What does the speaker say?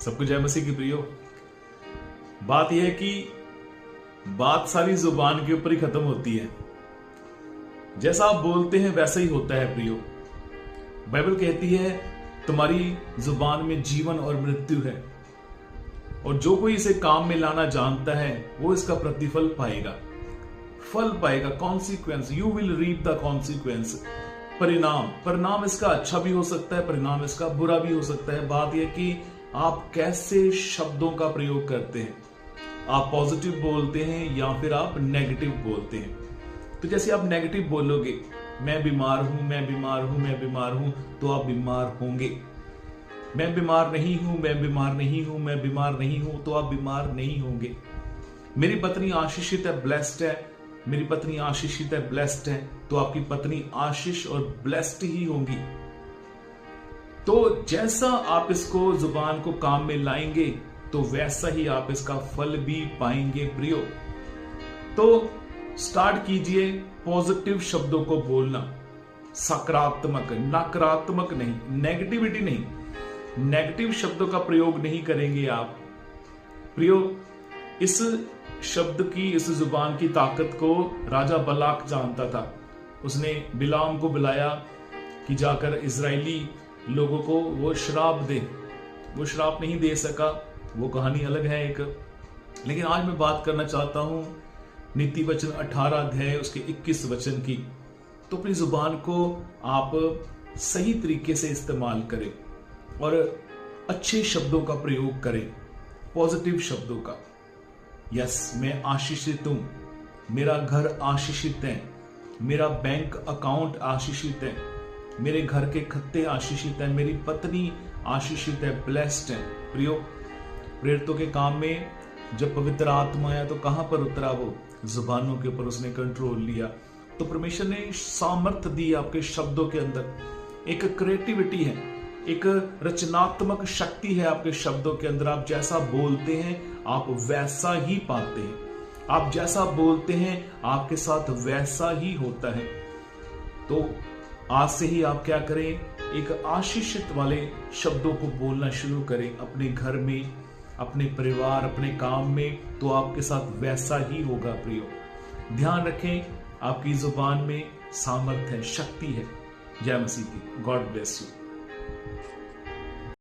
सबको जय मसीह की प्रियो। बात यह है कि बात सारी जुबान के ऊपर ही खत्म होती है। जैसा आप बोलते हैं वैसा ही होता है प्रियो। बाइबल कहती है तुम्हारी जुबान में जीवन और मृत्यु है, और जो कोई इसे काम में लाना जानता है वो इसका प्रतिफल पाएगा, फल पाएगा। Consequence, you will reap the consequence. परिणाम इसका अच्छा भी हो सकता है, परिणाम इसका बुरा भी हो सकता है। बात यह कि आप कैसे शब्दों का प्रयोग करते हैं। आप पॉजिटिव बोलते हैं या फिर आप नेगेटिव बोलते हैं। तो जैसे आप नेगेटिव बोलोगे, मैं बीमार हूं, मैं बीमार हूं, मैं बीमार हूं, तो आप बीमार होंगे। मैं बीमार नहीं हूं, मैं बीमार नहीं हूं, मैं बीमार नहीं हूं, तो आप बीमार नहीं होंगे। मेरी पत्नी आशीषित है, ब्लेस्ड है, मेरी पत्नी आशीषित है, ब्लेस्ड है, तो आपकी पत्नी आशीष और ब्लेस्ड ही होंगी। तो जैसा आप इसको जुबान को काम में लाएंगे तो वैसा ही आप इसका फल भी पाएंगे प्रियो। तो स्टार्ट कीजिए पॉजिटिव शब्दों को बोलना, सकारात्मक, नकारात्मक नहीं, नेगेटिविटी नहीं। नेगेटिव शब्दों का प्रयोग नहीं करेंगे आप प्रियो। इस शब्द की, इस जुबान की ताकत को राजा बलाक जानता था। उसने बिलाम को बुलाया कि जाकर इजरायली लोगों को वो श्राप दे। वो श्राप नहीं दे सका, वो कहानी अलग है एक। लेकिन आज मैं बात करना चाहता हूं नीति वचन 18 अध्याय उसके 21 वचन की। तो अपनी जुबान को आप सही तरीके से इस्तेमाल करें और अच्छे शब्दों का प्रयोग करें, पॉजिटिव शब्दों का। यस, मैं आशीषित हूं, मेरा घर आशीषित है, मेरा बैंक अकाउंट आशीषित है, मेरे घर के खत्ते आशीषित है, मेरी पत्नी आशीषित है, ब्लेस्ड है। प्रियो, प्रेरितों के काम में जब पवित्र आत्मा आया तो कहां पर उतरा? वो जुबानों के ऊपर उसने कंट्रोल लिया। तो परमेश्वर ने सामर्थ्य दी आपके शब्दों के अंदर। एक क्रिएटिविटी है, एक रचनात्मक शक्ति है आपके शब्दों के अंदर। आप जैसा बोलते हैं आप वैसा ही पाते हैं। आप जैसा बोलते हैं आपके साथ वैसा ही होता है। तो आज से ही आप क्या करें, एक आशीषित वाले शब्दों को बोलना शुरू करें अपने घर में, अपने परिवार, अपने काम में। तो आपके साथ वैसा ही होगा प्रियो। ध्यान रखें, आपकी जुबान में सामर्थ्य है, शक्ति है। जय मसीह की। God bless you.